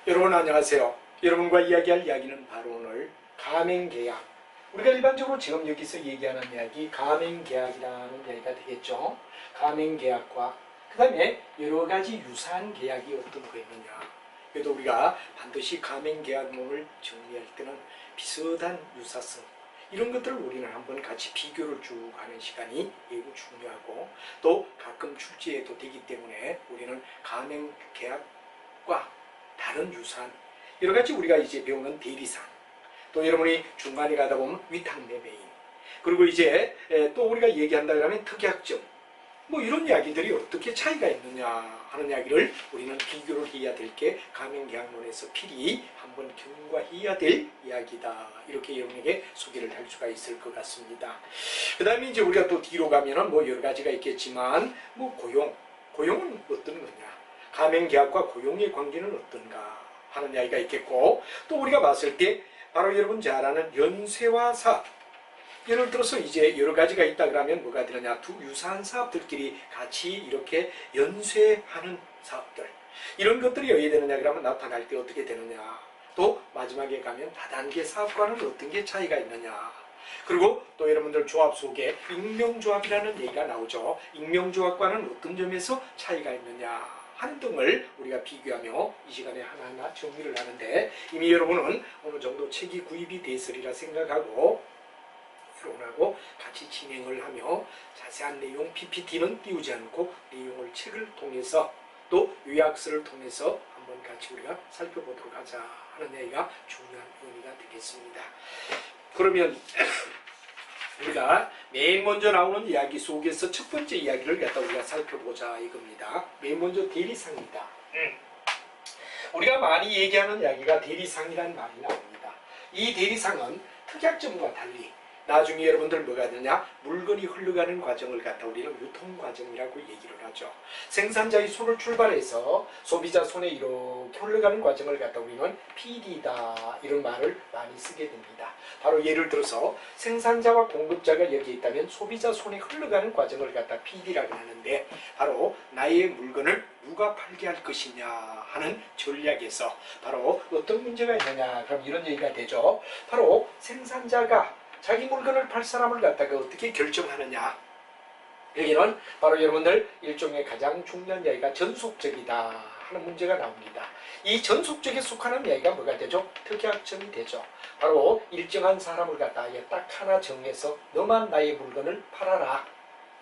여러분 안녕하세요. 여러분과 이야기할 이야기는 바로 오늘 가맹계약. 우리가 일반적으로 지금 여기서 얘기하는 이야기 가맹계약이라는 이야기가 되겠죠. 가맹계약과 그 다음에 여러가지 유사한계약이 어떤 거 있느냐. 그래도 우리가 반드시 가맹계약론을 정리할 때는 비슷한 유사성 이런 것들을 우리는 한번 같이 비교를 쭉 하는 시간이 매우 중요하고, 또 가끔 출제도 되기 때문에 우리는 가맹계약과 다른 유사한 여러가지 우리가 이제 배우는 대리상, 또 여러분이 중간에 가다 보면 위탁매매인, 그리고 이제 또 우리가 얘기한다 그러면 특약점, 뭐 이런 이야기들이 어떻게 차이가 있느냐 하는 이야기를 우리는 비교를 해야 될 게 가맹계약론에서 필히 한번 경과해야 될 이야기다. 이렇게 여러분에게 소개를 할 수가 있을 것 같습니다. 그 다음에 이제 우리가 또 뒤로 가면은 뭐 여러 가지가 있겠지만, 뭐 고용은 어떤 거냐, 가맹계약과 고용의 관계는 어떤가 하는 이야기가 있겠고, 또 우리가 봤을 때 바로 여러분 잘 아는 연쇄화 사업, 예를 들어서 이제 여러 가지가 있다 그러면 뭐가 되느냐, 두 유사한 사업들끼리 같이 이렇게 연쇄하는 사업들, 이런 것들이 어디에 되느냐 그러면 나타날 때 어떻게 되느냐, 또 마지막에 가면 다단계 사업과는 어떤 게 차이가 있느냐, 그리고 또 여러분들 조합 속에 익명조합이라는 얘기가 나오죠. 익명조합과는 어떤 점에서 차이가 있느냐 하는 등을 우리가 비교하며 이 시간에 하나하나 정리를 하는데, 이미 여러분은 어느 정도 책이 구입이 됐으리라 생각하고 여러분하고 같이 진행을 하며 자세한 내용 PPT는 띄우지 않고 내용을 책을 통해서 또 요약서를 통해서 한번 같이 우리가 살펴보도록 하자 하는 얘기가 중요한 의미가 되겠습니다. 그러면 우리가 맨 먼저 나오는 이야기 속에서 첫 번째 이야기를 갖다 우리가 살펴보자 이겁니다. 맨 먼저 대리상입니다. 우리가 많이 얘기하는 이야기가 대리상이라는 말이 나옵니다. 이 대리상은 특약점과 달리 나중에 여러분들 뭐가 되냐, 물건이 흘러가는 과정을 갖다 우리는 유통과정이라고 얘기를 하죠. 생산자의 손을 출발해서 소비자 손에 이렇게 흘러가는 과정을 갖다 우리는 PD다 이런 말을 많이 쓰게 됩니다. 바로 예를 들어서 생산자와 공급자가 여기 있다면 소비자 손에 흘러가는 과정을 갖다 PD라고 하는데, 바로 나의 물건을 누가 팔게 할 것이냐 하는 전략에서 바로 어떤 문제가 있느냐, 그럼 이런 얘기가 되죠. 바로 생산자가 자기 물건을 팔 사람을 갖다가 어떻게 결정하느냐, 여기는 바로 여러분들 일종의 가장 중요한 이야기가 전속적이다 하는 문제가 나옵니다. 이 전속적에 속하는 이야기가 뭐가 되죠? 특약점이 되죠. 바로 일정한 사람을 갖다 딱 하나 정해서 너만 나의 물건을 팔아라,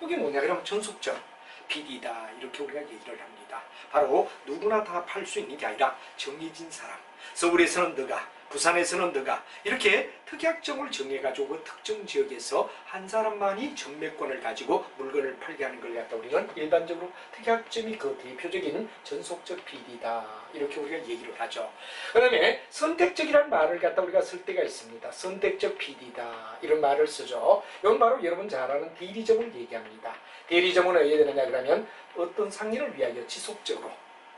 이게 뭐냐 그러면 전속점 PD다 이렇게 우리가 얘기를 합니다. 바로 누구나 다 팔 수 있는 게 아니라 정해진 사람, 서울에서는 너가, 부산에서는 너가, 이렇게 특약점을 정해가지고 그 특정 지역에서 한 사람만이 전매권을 가지고 물건을 팔게 하는 걸 갖다 우리는 일반적으로 특약점이 그 대표적인 전속적 PD다 이렇게 우리가 얘기를 하죠. 그 다음에 선택적이라는 말을 갖다 우리가 쓸 때가 있습니다. 선택적 PD다 이런 말을 쓰죠. 이건 바로 여러분 잘 아는 대리점을 얘기합니다. 대리점은 어디에 되느냐 그러면 어떤 상인을 위하여 지속적으로,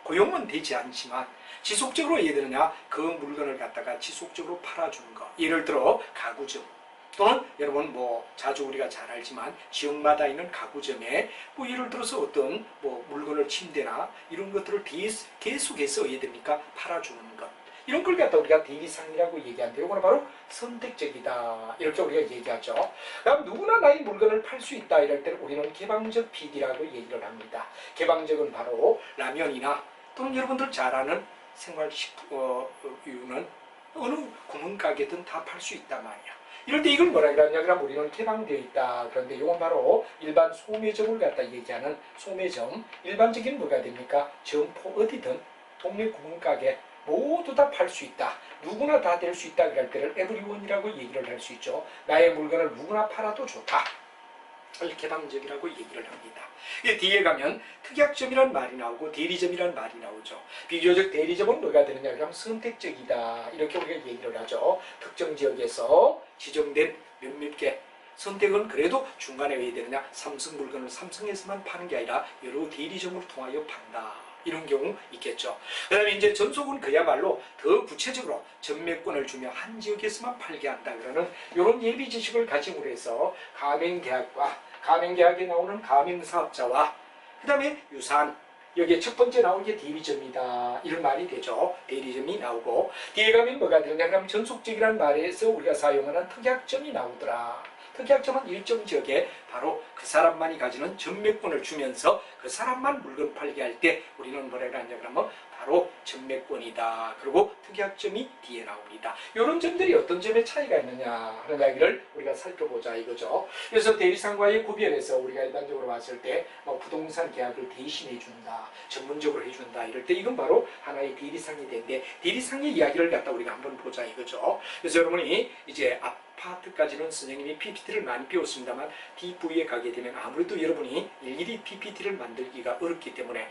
고용은 되지 않지만 지속적으로 어디에 되느냐, 그 물건을 갖다가 지속적으로 팔아주는 거. 예를 들어 가구점, 또는 여러분 뭐 자주 우리가 잘 알지만 지역마다 있는 가구점에 뭐 예를 들어서 어떤 뭐 물건을, 침대나 이런 것들을 계속해서 어디에 됩니까, 팔아주는 것. 이런 걸 갖다 우리가 대리상이라고 얘기하는데, 이거는 바로 선택적이다 이렇게 우리가 얘기하죠. 그럼 누구나 나의 물건을 팔 수 있다 이럴 때는 우리는 개방적 PD라고 얘기를 합니다. 개방적은 바로 라면이나 또는 여러분들 잘 아는 생활식품류는 어느 구멍가게든 다 팔 수 있단 말이야. 이럴 때 이걸 뭐라 그러냐 그러면 우리는 개방되어 있다. 그런데 이건 바로 일반 소매점을 갖다 얘기하는 소매점, 일반적인 뭐가 됩니까, 점포 어디든 동네 구멍가게 모두 다 팔 수 있다, 누구나 다 될 수 있다 그럴 때를 에브리원이라고 얘기를 할 수 있죠. 나의 물건을 누구나 팔아도 좋다, 개방적이라고 얘기를 합니다. 뒤에 가면 특약점이란 말이 나오고 대리점이란 말이 나오죠. 비교적 대리점은 뭐가 되느냐 그러면 선택적이다 이렇게 우리가 얘기를 하죠. 특정 지역에서 지정된 몇몇 개 선택은 그래도 중간에 왜 되느냐, 삼성 물건을 삼성에서만 파는 게 아니라 여러 대리점을 통하여 판다, 이런 경우 있겠죠. 그 다음에 이제 전속은 그야말로 더 구체적으로 전매권을 주며 한 지역에서만 팔게 한다 그러는 이런 예비 지식을 가짐으로 해서 가맹계약과 가맹계약에 나오는 가맹사업자와 그 다음에 유사한 여기에 첫 번째 나온 게 대리점이다. 이런 말이 되죠. 대리점이 나오고 뒤에 가면 뭐가 되느냐 그러면 전속적이라는 말에서 우리가 사용하는 특약점이 나오더라. 특약점은 일정 지역에 바로 그 사람만이 가지는 전매권을 주면서 그 사람만 물건 팔게 할 때 우리는 뭐라고 하냐 그러면 바로 전매권이다. 그리고 특약점이 뒤에 나옵니다. 이런 점들이 어떤 점에 차이가 있느냐 하는 이야기를 우리가 살펴보자 이거죠. 그래서 대리상과의 구별에서 우리가 일반적으로 봤을 때 부동산 계약을 대신해 준다, 전문적으로 해준다 이럴 때 이건 바로 하나의 대리상이 되는데 대리상의 이야기를 갖다 우리가 한번 보자 이거죠. 그래서 여러분이 이제 아파트까지는 선생님이 PPT를 많이 배웠습니다만 뒷부위에 가게 되면 아무래도 여러분이 일일이 PPT를 만들기가 어렵기 때문에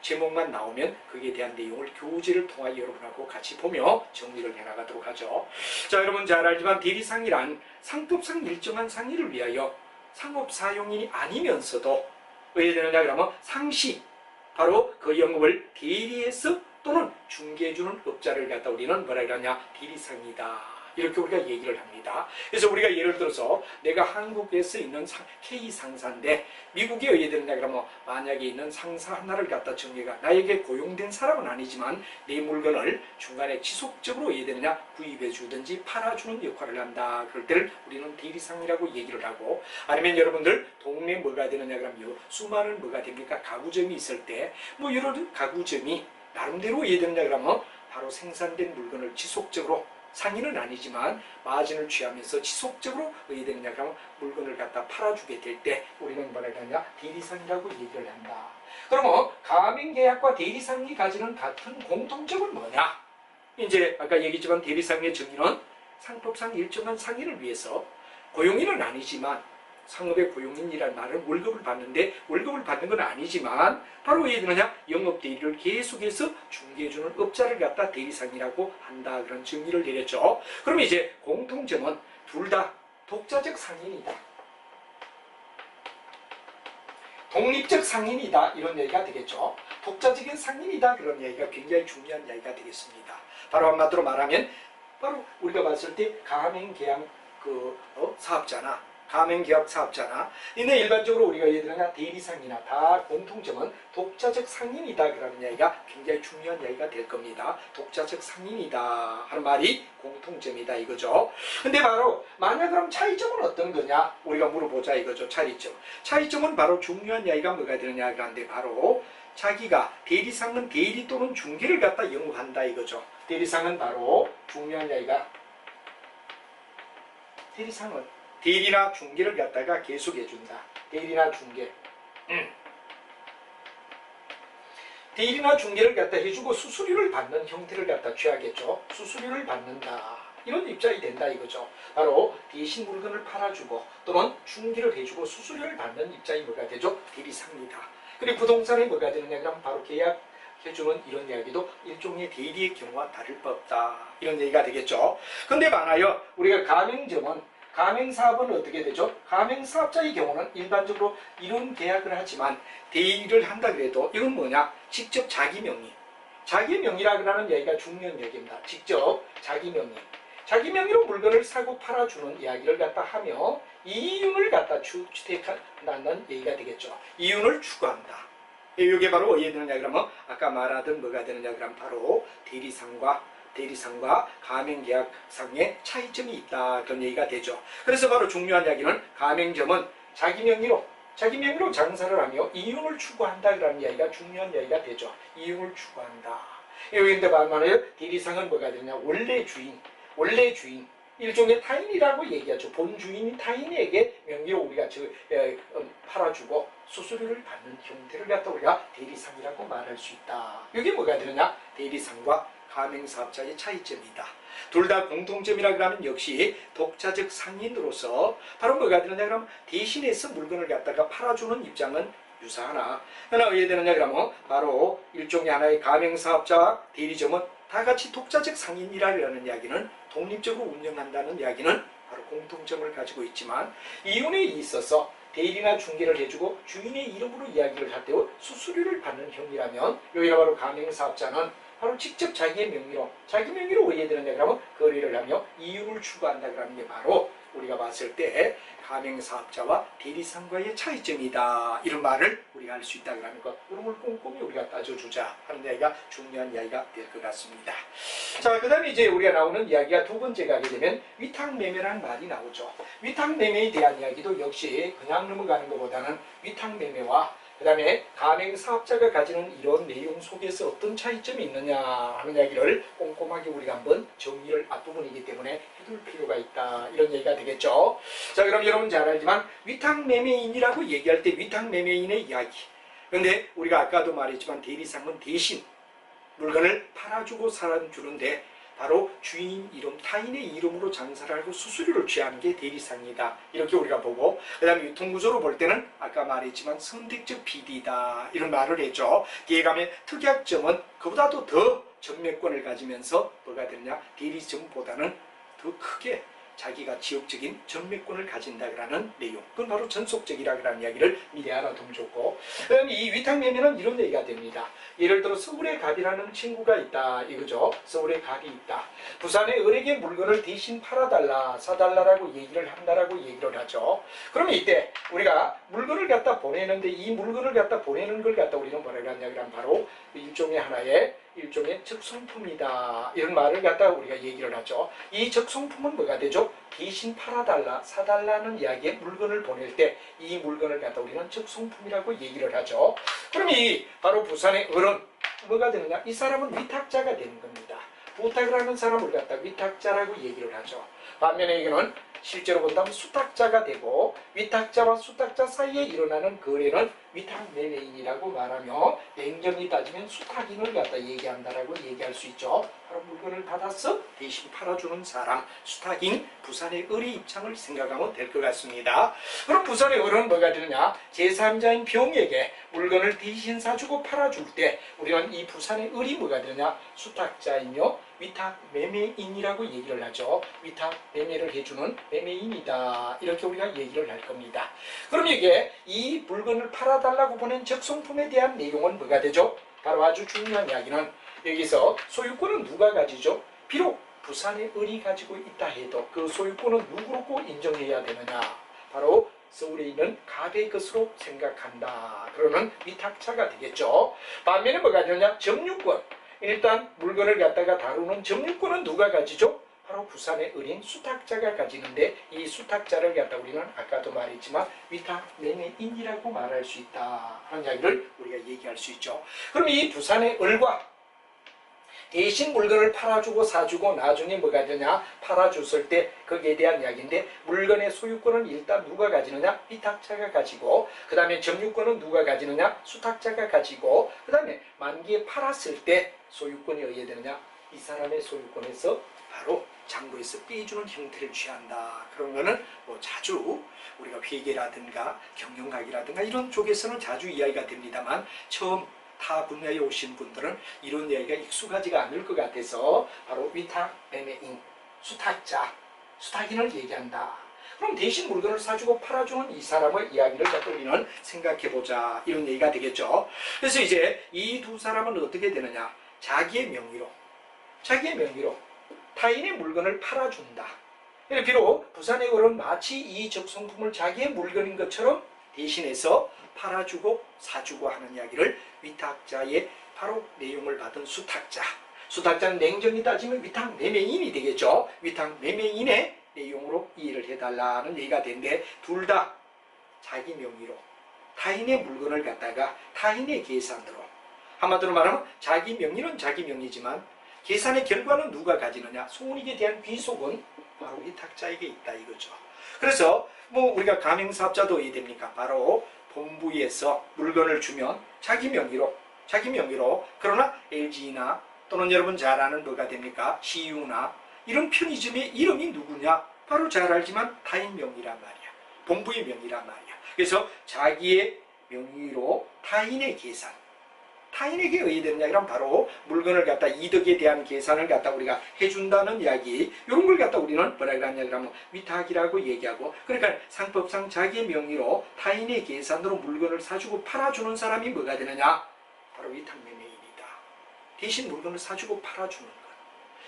제목만 나오면 거기에 대한 내용을 교재를 통하여 여러분하고 같이 보며 정리를 해나가도록 하죠. 자, 여러분 잘 알지만 대리상이란 상법상 일정한 상의를 위하여 상업사용인이 아니면서도 왜 되느냐 그러면 상시 바로 그 영업을 대리해서 또는 중개해주는 업자를 갖다 우리는 뭐라 그러냐 대리상이다. 이렇게 우리가 얘기를 합니다. 그래서 우리가 예를 들어서 내가 한국에서 있는 K 상사인데 미국에 의해 되느냐 그러면 만약에 있는 상사 하나를 갖다 정리가 나에게 고용된 사람은 아니지만 내 물건을 중간에 지속적으로 의해 되느냐 구입해 주든지 팔아주는 역할을 한다. 그럴 때를 우리는 대리상이라고 얘기를 하고 아니면 여러분들 동네 뭐가 되느냐 그러면 수많은 뭐가 됩니까 가구점이 있을 때 뭐 이런 가구점이 나름대로 의해 되느냐 그러면 바로 생산된 물건을 지속적으로 상인은 아니지만 마진을 취하면서 지속적으로 의되느냐 그러면 물건을 갖다 팔아주게 될 때 우리는 뭐라 하냐 대리상이라고 얘기를 한다. 그러면 가맹계약과 대리상이 가지는 같은 공통점은 뭐냐? 이제 아까 얘기했지만 대리상의 정의는 상법상 일정한 상인을 위해서 고용인은 아니지만 상업의 고용인이라는 말은 월급을 받는데 월급을 받는 건 아니지만 바로 왜 되느냐 영업대리를 계속해서 중개해주는 업자를 갖다 대리상이라고 한다. 그런 정의를 내렸죠. 그러면 이제 공통점은 둘 다 독자적 상인이다. 독립적 상인이다. 이런 얘기가 되겠죠. 독자적인 상인이다. 그런 얘기가 굉장히 중요한 얘기가 되겠습니다. 바로 한마디로 말하면 바로 우리가 봤을 때 가맹계약 사업자나 가맹기업 사업자나 이는 일반적으로 우리가 예를 들면 대리상이나 다 공통점은 독자적 상인이다 그러는 이야기가 굉장히 중요한 이야기가 될 겁니다. 독자적 상인이다 하는 말이 공통점이다 이거죠. 근데 바로 만약 그럼 차이점은 어떤 거냐 우리가 물어보자 이거죠. 차이점은 바로 중요한 이야기가 뭐가 되느냐 그런데 바로 자기가 대리상은 대리 또는 중개를 갖다 영업한다 이거죠. 대리상은 바로 중요한 이야기가 대리상은 대리나 중개를 갖다가 계속해준다. 대리나 중개. 대리나 중개를 갖다 해주고 수수료를 받는 형태를 갖다 취하겠죠. 수수료를 받는다. 이런 입장이 된다 이거죠. 바로 대신 물건을 팔아주고 또는 중개를 해주고 수수료를 받는 입장이 뭐가 되죠? 대리상이다. 그리고 부동산이 뭐가 되느냐 그러면 바로 계약해주는 이런 이야기도 일종의 대리의 경우와 다를 바 없다. 이런 얘기가 되겠죠. 근데 많아요. 우리가 가맹사업은 어떻게 되죠? 가맹사업자의 경우는 일반적으로 이런 계약을 하지만 대리를 한다 그래도 이건 뭐냐? 직접 자기 명의라 그러는 얘기가 중요한 얘기입니다. 직접 자기 명의로 물건을 사고 팔아주는 이야기를 갖다 하며 이윤을 갖다 주택한다는 얘기가 되겠죠. 이윤을 추구한다. 이게 바로 어디에 되느냐 그러면 아까 말하던 뭐가 되느냐 그러면 바로 대리상과 가맹계약상의 차이점이 있다. 그런 얘기가 되죠. 그래서 바로 중요한 이야기는 가맹점은 자기 명의로 장사를 하며 이윤을 추구한다. 그런 이야기가 중요한 이야기가 되죠. 이윤을 추구한다. 여기인데 말하면 대리상은 뭐가 되냐 원래 주인 일종의 타인이라고 얘기하죠. 본주인인 타인에게 명의로 우리가 팔아주고 수수료를 받는 형태를 갖다 우리가 대리상이라고 말할 수 있다. 이게 뭐가 되느냐 대리상과 가맹사업자의 차이점이다. 둘 다 공통점이라 그러면 역시 독자적 상인으로서 바로 뭐가 되느냐 그러면 대신해서 물건을 갖다가 팔아주는 입장은 유사하나 그러나 왜 되느냐 그러면 바로 일종의 하나의 가맹사업자와 대리점은 다 같이 독자적 상인이라는 이야기는 독립적으로 운영한다는 이야기는 바로 공통점을 가지고 있지만 이윤에 있어서 대리나 중개를 해주고 주인의 이름으로 이야기를 할 때 수수료를 받는 형이라면 여기가 바로 가맹사업자는 바로 직접 자기 명의로 의해되느냐 그러면 거래를 하며 이윤을 추구한다 그러는 게 바로 우리가 봤을 때 가맹사업자와 대리상과의 차이점이다. 이런 말을 우리가 할 수 있다. 그러니까 그런 걸 꼼꼼히 우리가 따져주자 하는 이야기가 중요한 이야기가 될 것 같습니다. 자, 그 다음에 이제 우리가 나오는 이야기가 두 번째 가게 되면 위탁매매라는 말이 나오죠. 위탁매매에 대한 이야기도 역시 그냥 넘어가는 것보다는 위탁매매와 그 다음에 가맹사업자가 가지는 이런 내용 속에서 어떤 차이점이 있느냐 하는 이야기를 꼼꼼하게 우리가 한번 정리를 앞부분이기 때문에 해둘 필요가 있다. 이런 얘기가 되겠죠. 자, 그럼 여러분 잘 알지만 위탁매매인이라고 얘기할 때 위탁매매인의 이야기. 그런데 우리가 아까도 말했지만 대리상은 대신 물건을 팔아주고 사주는데 바로 주인 이름, 타인의 이름으로 장사를 하고 수수료를 취하는 게 대리상이다. 이렇게 우리가 보고, 그 다음에 유통구조로 볼 때는 아까 말했지만 선택적 비리다. 이런 말을 했죠. 뒤에 가면 특약점은 그보다도 더 전매권을 가지면서 뭐가 되느냐? 대리점보다는 더 크게 자기가 지역적인 전매권을 가진다라는 내용. 그건 바로 전속적이라는 이야기를 미리 알아두면 좋고, 그다음 이 위탁매매는 이런 얘기가 됩니다. 예를 들어 서울에 갑이라는 친구가 있다 이거죠. 서울에 갑이 있다. 부산에 을에게 물건을 대신 팔아달라, 사달라라고 얘기를 한다라고 얘기를 하죠. 그러면 이때 우리가 물건을 갖다 보내는데 이 물건을 갖다 보내는 걸 갖다 우리는 뭐라고 하냐면 바로 일종의 하나의 적성품이다. 이런 말을 갖다 우리가 얘기를 하죠. 이 적성품은 뭐가 되죠? 대신 팔아달라, 사달라는 이야기에 물건을 보낼 때 이 물건을 갖다 우리는 적성품이라고 얘기를 하죠. 그럼 이 바로 부산의 을은 뭐가 되느냐? 이 사람은 위탁자가 되는 겁니다. 부탁을 하는 사람을 갖다 위탁자라고 얘기를 하죠. 반면에 이거는 실제로 본다면 수탁자가 되고, 위탁자와 수탁자 사이에 일어나는 거래는 위탁매매인이라고 말하며, 냉정히 따지면 수탁인을 갖다 얘기한다라고 얘기할 수 있죠. 바로 물건을 받아서 대신 팔아주는 사람, 수탁인, 부산의 을의 입장을 생각하면 될 것 같습니다. 그럼 부산의 을은 뭐가 되느냐? 제3자인 병에게 물건을 대신 사주고 팔아줄 때 우리는 이 부산의 을이 뭐가 되느냐? 수탁자이며 위탁매매인이라고 얘기를 하죠. 위탁매매를 해주는 매매인이다. 이렇게 우리가 얘기를 할 겁니다. 그럼 이게 이 물건을 팔아달라고 보낸 적성품에 대한 내용은 뭐가 되죠? 바로 아주 중요한 이야기는 여기서 소유권은 누가 가지죠? 비록 부산의 을이 가지고 있다 해도 그 소유권은 누구로 꼭 인정해야 되느냐? 바로 서울에 있는 갑의 것으로 생각한다. 그러면 위탁자가 되겠죠. 반면에 뭐가 되느냐? 점유권. 일단 물건을 갖다가 다루는 점유권은 누가 가지죠? 바로 부산의 을인 수탁자가 가지는데, 이 수탁자를 갖다 우리는 아까도 말했지만 위탁매매인이라고 말할 수 있다 하는 이야기를 우리가 얘기할 수 있죠. 그럼 이 부산의 을과 대신 물건을 팔아주고 사주고 나중에 뭐가 되냐? 팔아줬을 때 거기에 대한 이야기인데, 물건의 소유권은 일단 누가 가지느냐? 위탁자가 가지고, 그 다음에 점유권은 누가 가지느냐? 수탁자가 가지고, 그 다음에 만기에 팔았을 때 소유권이 어디에 되느냐? 이 사람의 소유권에서 바로 장부에서 빼주는 형태를 취한다. 그런 거는 뭐 자주 우리가 회계라든가 경영학이라든가 이런 쪽에서는 자주 이야기가 됩니다만, 처음 타 분야에 오신 분들은 이런 이야기가 익숙하지가 않을 것 같아서 바로 위탁매매인, 수탁자, 수탁인을 얘기한다. 그럼 대신 물건을 사주고 팔아주는 이 사람의 이야기를 갖다 우리는 생각해보자. 이런 얘기가 되겠죠. 그래서 이제 이 두 사람은 어떻게 되느냐? 자기의 명의로 타인의 물건을 팔아준다. 비록 부산의 을은 마치 이 적성품을 자기의 물건인 것처럼 대신해서 팔아주고 사주고 하는 이야기를 위탁자의 바로 내용을 받은 수탁자는 냉정히 따지면 위탁매매인이 되겠죠. 위탁매매인의 내용으로 이해를 해달라는 얘기가 되는데, 둘 다 자기 명의로 타인의 물건을 갖다가 타인의 계산으로, 한마디로 말하면 자기 명의는 자기 명의지만 계산의 결과는 누가 가지느냐? 손익에 대한 귀속은 바로 위탁자에게 있다 이거죠. 그래서 뭐 우리가 가맹사업자도 이해됩니까? 바로 본부에서 물건을 주면 자기 명의로, 그러나 LG나 또는 여러분 잘 아는 뭐가 됩니까? CU나 이런 편의점의 이름이 누구냐? 바로 잘 알지만 타인 명의란 말이야. 본부의 명의란 말이야. 그래서 자기의 명의로 타인의 계산, 타인에게 의해되느냐? 그럼 바로 물건을 갖다 이득에 대한 계산을 갖다 우리가 해준다는 이야기, 이런 걸 갖다 우리는 뭐라고 하냐? 그러면 위탁이라고 얘기하고, 그러니까 상법상 자기의 명의로 타인의 계산으로 물건을 사주고 팔아주는 사람이 뭐가 되느냐? 바로 위탁매매인이다. 대신 물건을 사주고 팔아주는 것.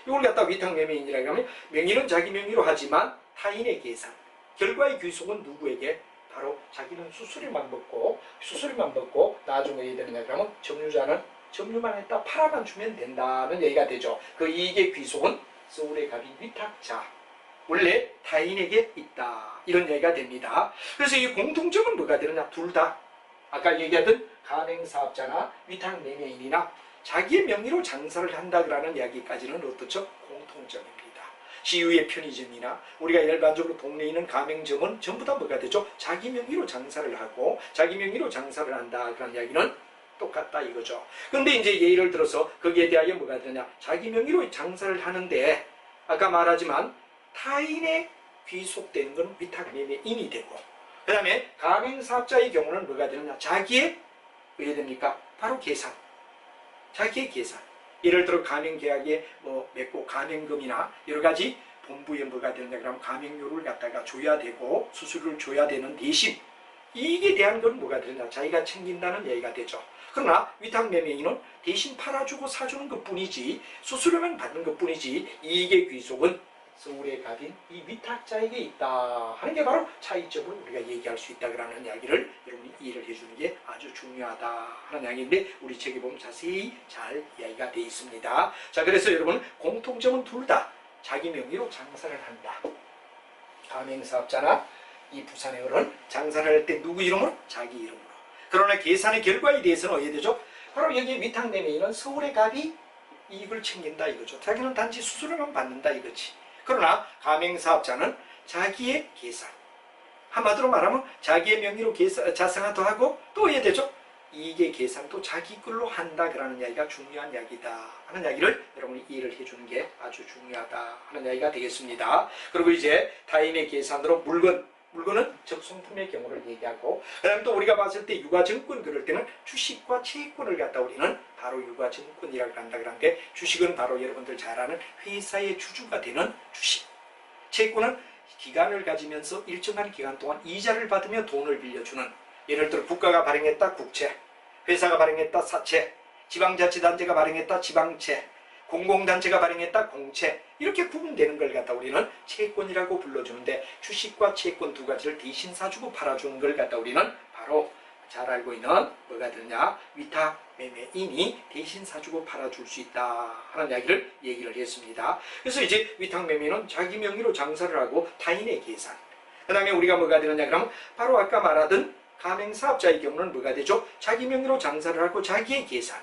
이걸 갖다 위탁매매인이라고 하면 명의는 자기 명의로 하지만 타인의 계산, 결과의 귀속은 누구에게? 바로 자기는 수수료만 먹고 나중에 어떻게 되느냐 그러면 점유자는 점유만 했다 팔아만 주면 된다는 얘기가 되죠. 그 이익의 귀속은 서울의 갑인 위탁자, 원래 타인에게 있다, 이런 얘기가 됩니다. 그래서 이 공통점은 뭐가 되느냐? 둘 다 아까 얘기하던 가맹사업자나 위탁매매인이나 자기의 명의로 장사를 한다라는 이야기까지는 어떻죠? 공통점입니다. 시유의 편의점이나 우리가 일반적으로 동네에 있는 가맹점은 전부 다 뭐가 되죠? 자기 명의로 장사를 하고 자기 명의로 장사를 한다, 그런 이야기는 똑같다 이거죠. 근데 이제 예를 들어서 거기에 대하여 뭐가 되냐? 자기 명의로 장사를 하는데 아까 말하지만 타인의 귀속되는 건 위탁매매인이 되고, 그 다음에 가맹사업자의 경우는 뭐가 되느냐? 자기의 왜 됩니까? 바로 계산. 자기의 계산. 예를 들어 가맹계약에 맺고 가맹금이나 여러 가지 본부에 뭐가 되느냐 그러면 가맹료를 갖다가 줘야 되고 수수료를 줘야 되는 대신 이익에 대한 건 뭐가 되느냐? 자기가 챙긴다는 얘기가 되죠. 그러나 위탁매매인은 대신 팔아주고 사주는 것뿐이지 수수료만 받는 것뿐이지 이익의 귀속은 서울의 갑인 이 위탁자에게 있다 하는 게 바로 차이점을 우리가 얘기할 수 있다라는 이야기를 여러분이 이해를 해주는 게 아주 중요하다 하는 이야기인데 우리 책에 보면 자세히 잘 이야기가 되어 있습니다. 자, 그래서 여러분 공통점은 둘 다 자기 명의로 장사를 한다. 가맹사업자나 이 부산의 어른 장사를 할 때 누구 이름으로? 자기 이름으로. 그러나 계산의 결과에 대해서는 어떻게 되죠? 바로 여기 위탁매매인은 서울의 갑이 이익을 챙긴다 이거죠. 자기는 단지 수수료만 받는다 이거지. 그러나 가맹사업자는 자기의 계산, 한마디로 말하면 자기의 명의로 자산화도 하고 또 해야 되죠. 이익의 계산도 자기 걸로 한다, 그러는 이야기가 중요한 이야기다 하는 이야기를 여러분이 이해를 해주는 게 아주 중요하다 하는 이야기가 되겠습니다. 그리고 이제 타인의 계산으로 물건은 적성품의 경우를 얘기하고, 그 다음에 또 우리가 봤을 때 유가증권 그럴 때는 주식과 채권을 갖다 우리는 바로 유가증권이라고 한다 그러는데, 주식은 바로 여러분들 잘 아는 회사의 주주가 되는 주식, 채권은 기간을 가지면서 일정한 기간 동안 이자를 받으며 돈을 빌려주는, 예를 들어 국가가 발행했다 국채, 회사가 발행했다 사채, 지방자치단체가 발행했다 지방채, 공공단체가 발행했다 공채, 이렇게 구분되는 걸 갖다 우리는 채권이라고 불러주는데, 주식과 채권 두 가지를 대신 사주고 팔아주는 걸 갖다 우리는 바로 잘 알고 있는 뭐가 되느냐? 위탁매매인이 대신 사주고 팔아줄 수 있다 하는 이야기를 얘기를 했습니다. 그래서 이제 위탁매매는 자기 명의로 장사를 하고 타인의 계산, 그 다음에 우리가 뭐가 되느냐 그러면 바로 아까 말하던 가맹사업자의 경우는 뭐가 되죠? 자기 명의로 장사를 하고 자기의 계산,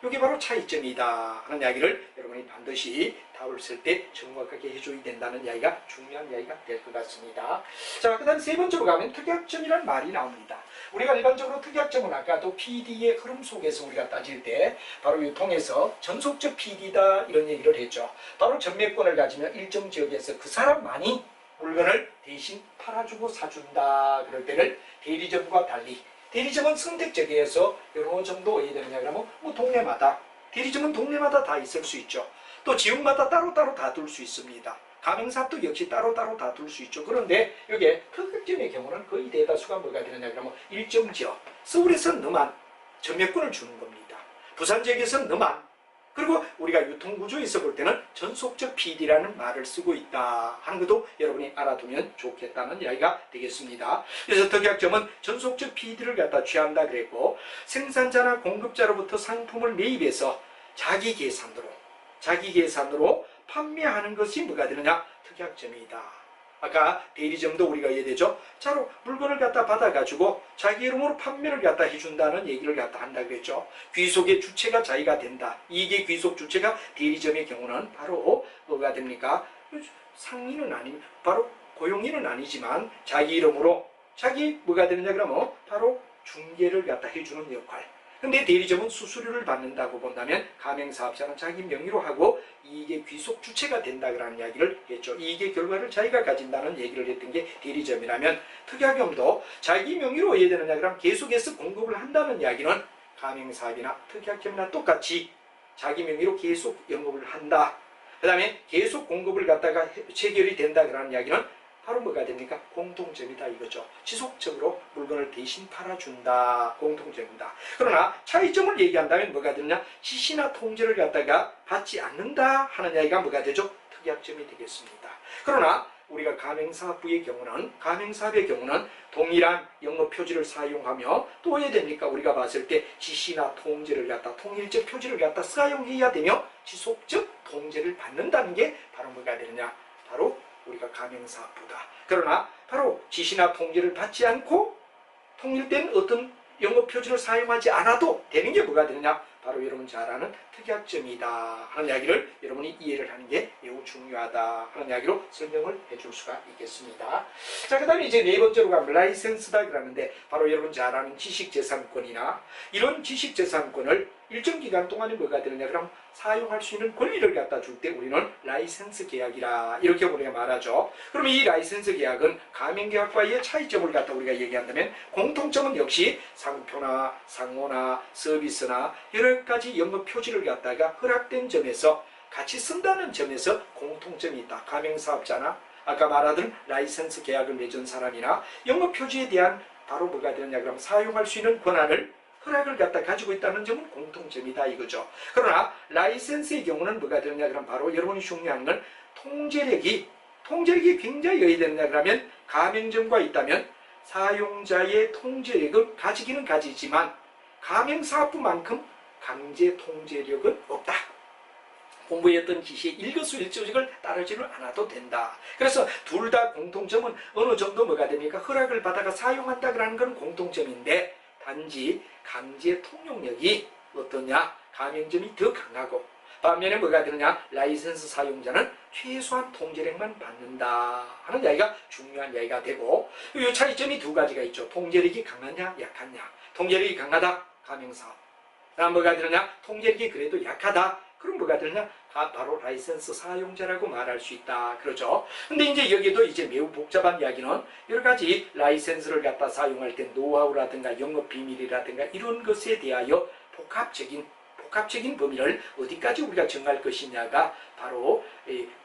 이게 바로 차이점이다 하는 이야기를 여러분이 반드시 답을 쓸 때 정확하게 해줘야 된다는 이야기가 중요한 이야기가 될 것 같습니다. 자, 그 다음 세 번째로 가면 특약점이라는 말이 나옵니다. 우리가 일반적으로 특약점은 아까도 PD의 흐름 속에서 우리가 따질 때 바로 유통에서 전속적 PD다 이런 얘기를 했죠. 바로 전매권을 가지면 일정 지역에서 그 사람만이 물건을 대신 팔아주고 사준다 그럴 때를 대리점과 달리, 대리점은 선택적이어서 어느 정도 어디 되느냐 그러면 동네마다, 대리점은 동네마다 다 있을 수 있죠. 또 지역마다 따로따로 다 둘 수 있습니다. 가맹사업도 역시 따로따로 다 둘 수 있죠. 그런데 여기에 특약점의 경우는 거의 대다수가 뭐가 되느냐 그러면 일정 지역, 서울에서는 너만 전매권을 주는 겁니다. 부산 지역에서는 너만, 그리고 우리가 유통구조에서 볼 때는 전속적 PD라는 말을 쓰고 있다 하는 것도 여러분이 알아두면 좋겠다는 이야기가 되겠습니다. 그래서 특약점은 전속적 PD를 갖다 취한다 그랬고, 생산자나 공급자로부터 상품을 매입해서 자기 계산으로 판매하는 것이 뭐가 되느냐? 특약점이다. 아까 대리점도 우리가 이해되죠? 자로 물건을 갖다 받아가지고 자기 이름으로 판매를 갖다 해준다는 얘기를 갖다 한다 그랬죠. 귀속의 주체가 자기가 된다. 이게 귀속 주체가 대리점의 경우는 바로 뭐가 됩니까? 상인은 아니, 바로 고용인은 아니지만 자기 이름으로 자기 뭐가 되느냐 그러면 바로 중개를 갖다 해주는 역할. 근데 대리점은 수수료를 받는다고 본다면 가맹사업자는 자기 명의로 하고 이익의 귀속 주체가 된다라는 이야기를 했죠. 이익의 결과를 자기가 가진다는 얘기를 했던 게 대리점이라면, 특약점도 자기 명의로 해야 되느냐 그러면 계속해서 공급을 한다는 이야기는 가맹사업이나 특약점이나 똑같이 자기 명의로 계속 영업을 한다. 그 다음에 계속 공급을 갖다가 체결이 된다라는 이야기는 바로 뭐가 됩니까? 공통점이다 이거죠. 지속적으로 물건을 대신 팔아준다. 공통점이다. 그러나 차이점을 얘기한다면 뭐가 되느냐? 지시나 통제를 갖다가 받지 않는다 하는 이야기가 뭐가 되죠? 특약점이 되겠습니다. 그러나 우리가 가맹사업부의 경우는 가맹사업의 경우는 동일한 영업 표지를 사용하며 또 왜 됩니까? 우리가 봤을 때 지시나 통제를 갖다 통일적 표지를 갖다 사용해야 되며 지속적 통제를 받는다는 게 바로 뭐가 되느냐? 바로 우리가 가맹사업부다. 그러나 바로 지시나 통제를 받지 않고 통일된 어떤 영업 표지를 사용하지 않아도 되는 게 뭐가 되느냐? 바로 여러분 잘 아는 특약점이다 하는 이야기를 여러분이 이해를 하는 게 매우 중요하다 하는 이야기로 설명을 해줄 수가 있겠습니다. 자, 그 다음에 이제 네 번째로 가면 라이센스다 그러는데 바로 여러분 잘 아는 지식재산권이나 이런 지식재산권을 일정 기간 동안에 뭐가 되느냐? 그럼 사용할 수 있는 권리를 갖다 줄 때 우리는 라이센스 계약이라 이렇게 우리가 말하죠. 그럼 이 라이센스 계약은 가맹계약과의 차이점을 갖다 우리가 얘기한다면 공통점은 역시 상표나 상호나 서비스나 여러 가지 영업 표지를 갖다가 허락된 점에서 같이 쓴다는 점에서 공통점이 있다. 가맹사업자나 아까 말하던 라이센스 계약을 맺은 사람이나 영업 표지에 대한 바로 뭐가 되느냐? 그럼 사용할 수 있는 권한을 허락을 갖다 가지고 있다는 점은 공통점이다 이거죠. 그러나 라이센스의 경우는 뭐가 되느냐? 그럼 바로 여러분이 중요한 건 통제력이 굉장히 어디 되느냐? 그러면 가맹점과 있다면 사용자의 통제력은 가지기는 가지지만 가맹사업부만큼 강제 통제력은 없다. 공부했던 지시의 일거수일투족을 따르지는 않아도 된다. 그래서 둘 다 공통점은 어느 정도 뭐가 됩니까? 허락을 받아가 사용한다는 건 공통점인데 단지 강제 통용력이 어떠냐? 가맹점이 더 강하고 반면에 뭐가 되느냐? 라이센스 사용자는 최소한 통제력만 받는다 하는 이야기가 중요한 이야기가 되고 이 차이점이 두 가지가 있죠. 통제력이 강하냐 약하냐. 통제력이 강하다 가맹사업. 다음 뭐가 되느냐? 통제력이 그래도 약하다. 그럼 뭐가 되느냐? 바로 라이센스 사용자라고 말할 수 있다. 그러죠. 근데 이제 여기도 이제 매우 복잡한 이야기는 여러 가지 라이센스를 갖다 사용할 때 노하우라든가 영업 비밀이라든가 이런 것에 대하여 복합적인 범위를 어디까지 우리가 정할 것이냐가 바로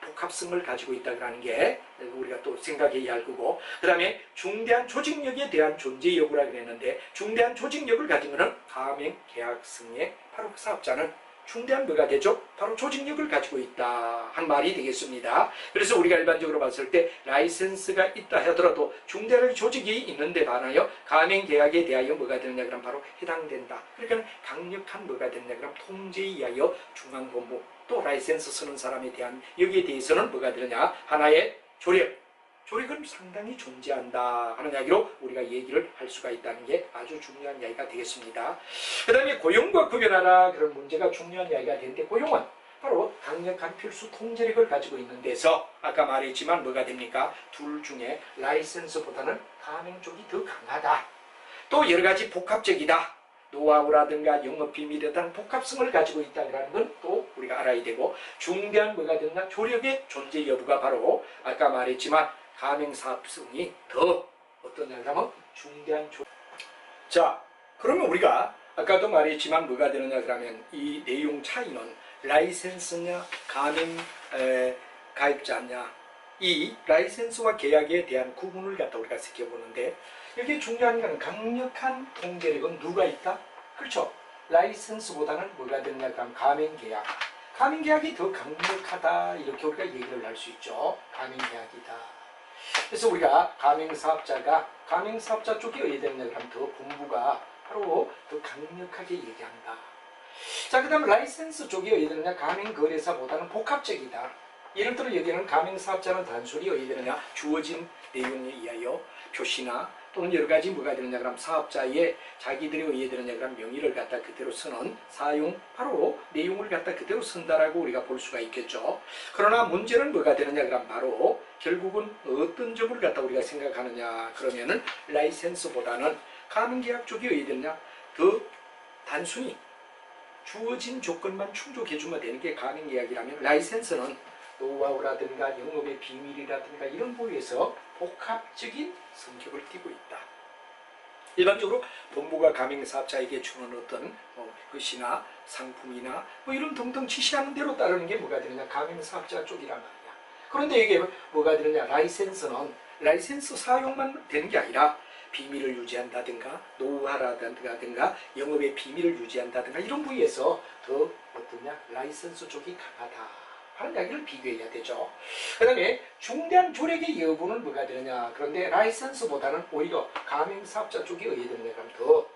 복합성을 가지고 있다는 게 우리가 또 생각해야 할 거고 그 다음에 중대한 조직력에 대한 존재 여부라 그랬는데 중대한 조직력을 가진 것은 가맹 계약성의 바로 사업자는 중대한 뭐가 되죠? 바로 조직력을 가지고 있다 한 말이 되겠습니다. 그래서 우리가 일반적으로 봤을 때 라이센스가 있다 하더라도 중대한 조직이 있는데 반하여 가맹계약에 대하여 뭐가 되느냐 그럼 바로 해당된다. 그러니까 강력한 뭐가 되느냐 그럼 통제에 의하여 중앙본부 또 라이센스 쓰는 사람에 대한 여기에 대해서는 뭐가 되느냐 하나의 조력은 상당히 존재한다 하는 이야기로 우리가 얘기를 할 수가 있다는 게 아주 중요한 이야기가 되겠습니다. 그 다음에 고용과 구별하라 그런 문제가 중요한 이야기가 되는데 고용은 바로 강력한 필수 통제력을 가지고 있는 데서 아까 말했지만 뭐가 됩니까? 둘 중에 라이센스보다는 가맹 쪽이 더 강하다. 또 여러 가지 복합적이다. 노하우라든가 영업비밀에 대한 복합성을 가지고 있다는 건 또 우리가 알아야 되고 중대한 뭐가 되느냐? 조력의 존재 여부가 바로 아까 말했지만 가맹사업성이 더 어떠냐면 중대한 자, 그러면 우리가 아까도 말했지만 뭐가 되느냐 그러면 이 내용 차이는 라이센스냐 가맹 가입자냐 이 라이센스와 계약에 대한 구분을 갖다 우리가 지켜보는데 여기 중요한 건 강력한 통제력은 누가 있다? 그렇죠. 라이센스보다는 뭐가 되느냐 그러면 가맹계약이 더 강력하다 이렇게 우리가 얘기를 할 수 있죠. 가맹계약이다. 그래서 우리가 가맹사업자 쪽이 어디 되느냐 그러면 더 본부가 바로 더 강력하게 얘기한다. 자, 그 다음 라이센스 쪽이 어디 되느냐 가맹거래사보다는 복합적이다. 예를 들어 여기는 가맹사업자는 단순히 어디 되느냐 주어진 내용에 의하여 표시나 또는 여러 가지 뭐가 되느냐 그럼 사업자의 자기들이 어디 되느냐 그럼 명의를 갖다 그대로 쓰는 사용 바로 내용을 갖다 그대로 쓴다라고 우리가 볼 수가 있겠죠. 그러나 문제는 뭐가 되느냐 그럼 바로 결국은 어떤 점을 갖다 우리가 생각하느냐 그러면은 라이센스보다는 가맹계약 쪽이 어디 되느냐 더 단순히 주어진 조건만 충족해주면 되는 게 가맹계약이라면 라이센스는 노하우라든가 영업의 비밀이라든가 이런 부위에서 복합적인 성격을 띠고 있다. 일반적으로 본부가 가맹사업자에게 주는 어떤 것이나 상품이나 이런 등등 지시하는 대로 따르는 게 뭐가 되느냐 가맹사업자 쪽이란 말이야. 그런데 이게 뭐가 되느냐 라이센스 사용만 되는 게 아니라 비밀을 유지한다든가 노하우라든가 영업의 비밀을 유지한다든가 이런 부위에서 더 어떠냐 라이센스 쪽이 강하다. 하는 이야기를 비교해야 되죠. 그 다음에 중대한 조력의 여부는 뭐가 되느냐. 그런데 라이선스보다는 오히려 가맹사업자 쪽이 의해되느냐 그러면 더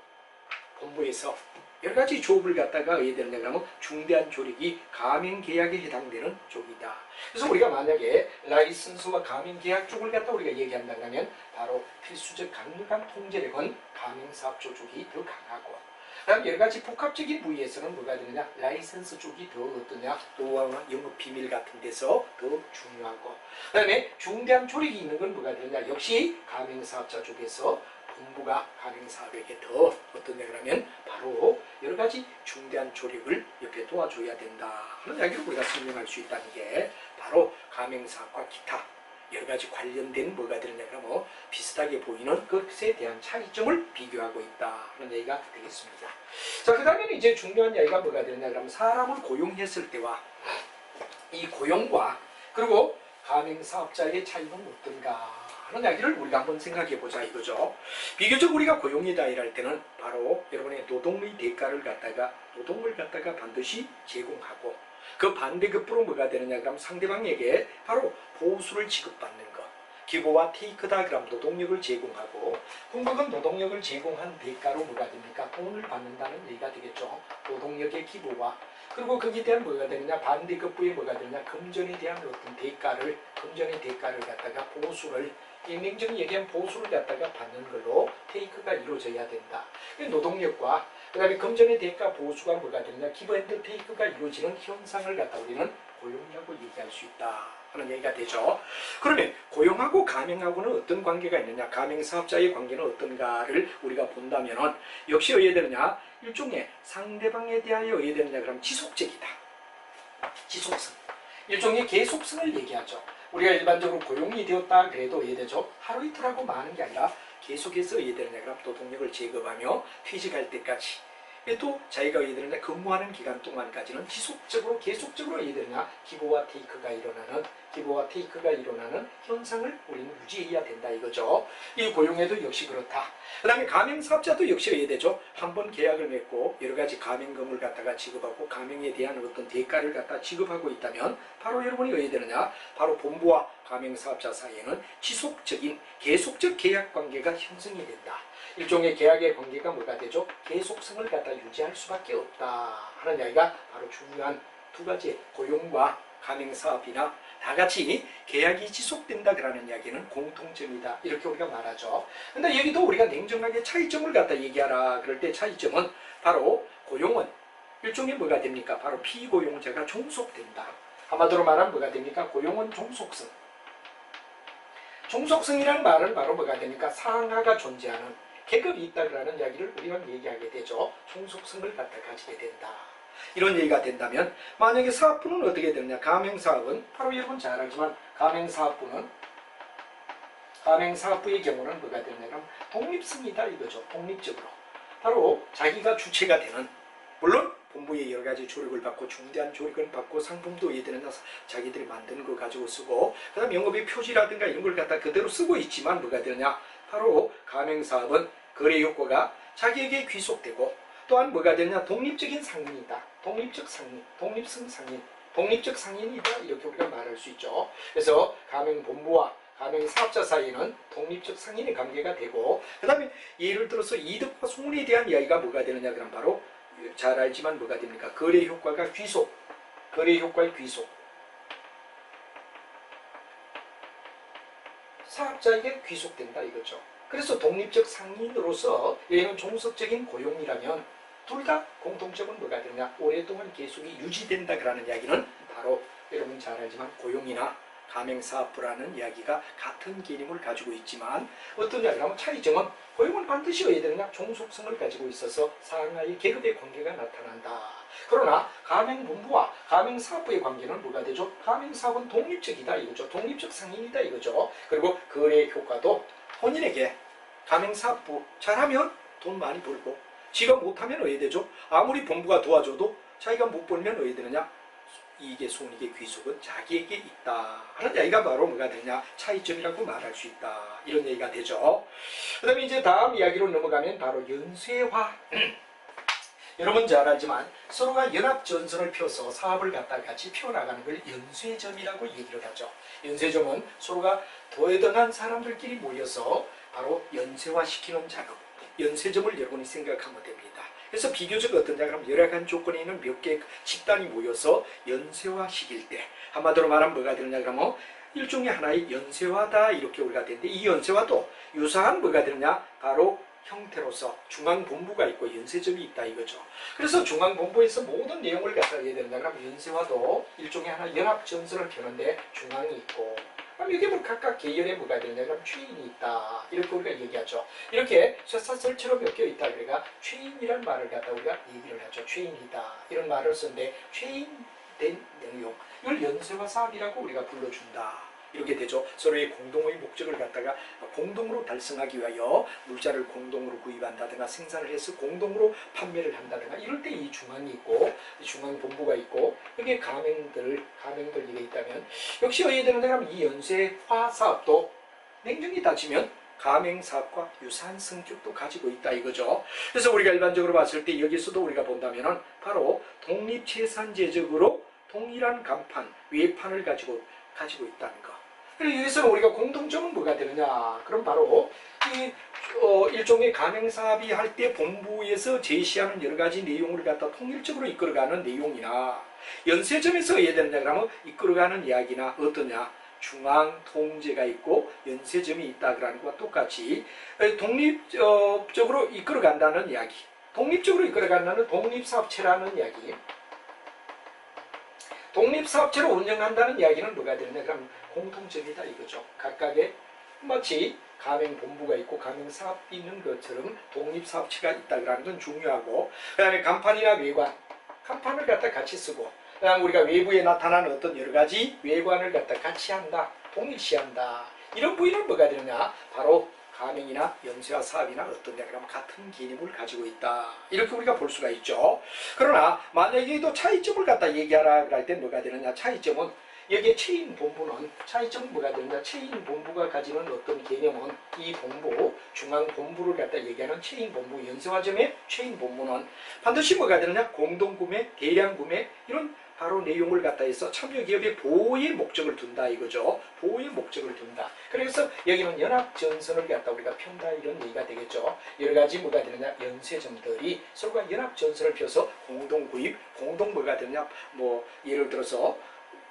본부에서 여러 가지 조업을 갖다가 의해되느냐 그러면 중대한 조력이 가맹계약에 해당되는 쪽이다. 그래서 우리가 만약에 라이선스와 가맹계약 쪽을 갖다 우리가 얘기한다면 바로 필수적 강력한 통제력은 가맹사업자 쪽이 더 강하고, 다음 여러 가지 복합적인 부위에서는 뭐가 되느냐, 라이선스 쪽이 더 어떠냐, 노하우나 영업 비밀 같은 데서 더 중요하고, 그 다음에 중대한 조력이 있는 건 뭐가 되느냐, 역시 가맹사업자 쪽에서 본부가 가맹사업에게 더 어떠냐 그러면 바로 여러 가지 중대한 조력을 옆에 도와줘야 된다 하는 이야기를 우리가 설명할 수 있다는 게 바로 가맹사업과 기타 여러 가지 관련된 뭐가 되느냐 그러면 비슷하게 보이는 것에 대한 차이점을 비교하고 있다 하는 얘기가 되겠습니다. 자, 그 다음에는 이제 중요한 이야기가 뭐가 되느냐 그러면 사람을 고용했을 때와 이 고용과 그리고 가맹사업자의 차이는 어떤가 하는 이야기를 우리가 한번 생각해 보자 이거죠. 비교적 우리가 고용이다 이럴 때는 바로 여러분의 노동의 대가를 갖다가 노동을 갖다가 반드시 제공하고 그 반대급부로 뭐가 되느냐 그럼 상대방에게 바로 보수를 지급받는 것, 기고와 테이크다 그럼 노동력을 제공하고, 공급은 노동력을 제공한 대가로 뭐가 됩니까? 돈을 받는다는 얘기가 되겠죠. 노동력의 기부와 그리고 거기에 대한 뭐가 되느냐, 반대급부에 뭐가 되느냐, 금전에 대한 어떤 대가를, 금전의 대가를 갖다가 보수를, 냉정히 얘기하면 보수를 갖다가 받는 걸로 테이크가 이루어져야 된다. 노동력과 그 다음에 금전의 대가 보수가 뭐가 되느냐, 기브 앤드 테이크가 이루어지는 현상을 갖다 우리는 고용이라고 얘기할 수 있다 하는 얘기가 되죠. 그러면 고용하고 가맹하고는 어떤 관계가 있느냐, 가맹사업자의 관계는 어떤가를 우리가 본다면은 역시 의해되느냐, 일종의 상대방에 대하여 의해되느냐 그러면 지속적이다. 지속성. 일종의 계속성을 얘기하죠. 우리가 일반적으로 고용이 되었다 그래도 이해되죠. 하루 이틀하고 마는 게 아니라 계속해서 이해되느냐 그럼 노동력을 제거하며 퇴직할 때까지, 또 자기가 이해되느냐 근무하는 기간 동안까지는 지속적으로 계속적으로 이해되느냐 기부와 테이크가 일어나는 현상을 우리는 유지해야 된다 이거죠. 이 고용에도 역시 그렇다. 그 다음에 가맹사업자도 역시 이해되죠. 한번 계약을 맺고 여러 가지 가맹금을 갖다가 지급하고 가맹에 대한 어떤 대가를 갖다 지급하고 있다면 바로 여러분이 이해되느냐, 바로 본부와 가맹사업자 사이에는 지속적인 계속적 계약 관계가 형성이 된다. 일종의 계약의 관계가 뭐가 되죠? 계속성을 갖다 유지할 수밖에 없다 하는 이야기가 바로 중요한 두 가지 고용과 가맹사업이나 다 같이 계약이 지속된다 그러는 이야기는 공통점이다 이렇게 우리가 말하죠. 근데 여기도 우리가 냉정하게 차이점을 갖다 얘기하라 그럴 때 차이점은 바로 고용은 일종의 뭐가 됩니까? 바로 피고용자가 종속된다. 한마디로 말하면 뭐가 됩니까? 고용은 종속성. 종속성이라는 말은 바로 뭐가 됩니까? 상하가 존재하는 계급이 있다라는 이야기를 우리가 얘기하게 되죠. 종속성을 갖다 가지게 된다. 이런 얘기가 된다면 만약에 사업부는 어떻게 되느냐? 가맹사업은 바로 여러분 잘 알지만 가맹사업부의 경우는 뭐가 되느냐? 독립성이다 이거죠. 독립적으로 바로 자기가 주체가 되는, 물론 본부의 여러 가지 조력을 받고 중대한 조력을 받고 상품도 얘들은 자기들이 만드는 거 가지고 쓰고 그 다음 영업의 표지라든가 이런 걸 갖다 그대로 쓰고 있지만 뭐가 되느냐, 바로 가맹사업은 거래 효과가 자기에게 귀속되고 또한 뭐가 되느냐, 독립적인 상인이다. 독립적 상인, 독립성 상인, 독립적 상인이다 이렇게 우리가 말할 수 있죠. 그래서 가맹본부와 가맹사업자 사이에는 독립적 상인의 관계가 되고, 그 다음에 예를 들어서 이득과 손해에 대한 이야기가 뭐가 되느냐 그럼 바로 잘 알지만 뭐가 됩니까? 거래 효과가 귀속, 거래 효과의 귀속, 사업자에게 귀속된다 이거죠. 그래서 독립적 상인으로서 얘는 종속적인 고용이라면 둘 다 공통점은 뭐가 되느냐, 오랫동안 계속이 유지된다 그러는 이야기는 바로 여러분 잘 알지만 고용이나 가맹사업부라는 이야기가 같은 개념을 가지고 있지만 어떤 이야기라면 차이점은 고용은 반드시 어야 되느냐, 종속성을 가지고 있어서 상하의 계급의 관계가 나타난다. 그러나 가맹본부와 가맹사업부의 관계는 뭐가 되죠? 가맹사업은 독립적이다 이거죠. 독립적 상인이다 이거죠. 그리고 거래 효과도 본인에게 가맹사업부 잘하면 돈 많이 벌고 지가 못하면 어야 되죠? 아무리 본부가 도와줘도 자기가 못 벌면 어야 되느냐? 이익의 손익의 귀속은 자기에게 있다 하는 얘기가 바로 뭐가 되냐, 차이점이라고 말할 수 있다 이런 얘기가 되죠. 그 다음에 이제 다음 이야기로 넘어가면 바로 연쇄화 여러분 잘 알지만 서로가 연합전선을 펴서 사업을 갖다 같이 펴나가는 걸 연쇄점이라고 얘기를 하죠. 연쇄점은 서로가 도회등한 사람들끼리 모여서 바로 연쇄화시키는 작업, 연쇄점을 여러분이 생각하면 됩니다. 그래서 비교적 어떠냐 그러면 열악한 조건에 있는 몇 개의 집단이 모여서 연쇄화시킬 때 한마디로 말하면 뭐가 되느냐 그러면 일종의 하나의 연쇄화다 이렇게 우리가 되는데 이 연쇄화도 유사한 뭐가 되느냐 바로 형태로서 중앙본부가 있고 연쇄점이 있다 이거죠. 그래서 중앙본부에서 모든 내용을 갖다 해야 된다 그러면 연쇄화도 일종의 하나 연합전선을 펴는데 중앙이 있고 그럼 이게 뭐 각각 계열에 뭐가 되느냐 그러면 최인이 있다 이렇게 우리가 얘기하죠. 이렇게 쇠사슬처럼 엮여 있다 그러니까 최인이란 말을 갖다 우리가 얘기를 하죠. 최인이다 이런 말을 쓰는데 최인된 내용 이걸 연쇄화 사업이라고 우리가 불러준다. 이렇게 되죠. 서로의 공동의 목적을 갖다가 공동으로 달성하기 위하여 물자를 공동으로 구입한다든가 생산을 해서 공동으로 판매를 한다든가 이럴 때 이 중앙이 있고 중앙 본부가 있고 여기에 가맹들 이게 있다면 역시 어디에 되는가 이 연쇄화 사업도 냉정히 따지면 가맹 사업과 유사한 성격도 가지고 있다 이거죠. 그래서 우리가 일반적으로 봤을 때 여기서도 우리가 본다면은 바로 독립채산제적으로 동일한 간판 외판을 가지고 있다는 거. 그래서 여기서 우리가 공통점은 뭐가 되느냐? 그럼 바로 이 일종의 가맹사업이 할 때 본부에서 제시하는 여러 가지 내용을 갖다 통일적으로 이끌어가는 내용이나 연쇄점에서 해야 된다 그러면 이끌어가는 이야기나 어떠냐? 중앙 통제가 있고 연쇄점이 있다 그러는 것과 똑같이 독립적으로 이끌어간다는 이야기, 독립적으로 이끌어간다는 독립사업체라는 이야기. 독립사업체로 운영한다는 이야기는 뭐가 되느냐 그럼 공통점이다 이거죠. 각각의 마치 가맹본부가 있고 가맹사업이 있는 것처럼 독립사업체가 있다 그러는 건 중요하고 그 다음에 간판이나 외관, 간판을 갖다 같이 쓰고 그 다음에 우리가 외부에 나타나는 어떤 여러 가지 외관을 갖다 같이 한다, 동일시한다 이런 부위는 뭐가 되느냐 바로 가맹이나 연쇄화 사업이나 어떤 데 그러면 같은 개념을 가지고 있다. 이렇게 우리가 볼 수가 있죠. 그러나 만약에 또 차이점을 갖다 얘기하라 할 때 뭐가 되느냐. 차이점은 여기에 체인 본부는 차이점은 뭐가 되느냐. 체인 본부가 가지는 어떤 개념은 이 본부, 중앙 본부를 갖다 얘기하는 체인 본부, 연쇄화점의 체인 본부는 반드시 뭐가 되느냐. 공동구매, 대량구매 이런 바로 내용을 갖다 해서 참여기업의 보호의 목적을 둔다 이거죠. 보호의 목적을 둔다. 그래서 여기는 연합전선을 갖다 우리가 편다 이런 얘기가 되겠죠. 여러 가지 뭐가 되느냐 연쇄점들이 서로가 연합전선을 펴서 공동구입, 공동 뭐가 되느냐 뭐 예를 들어서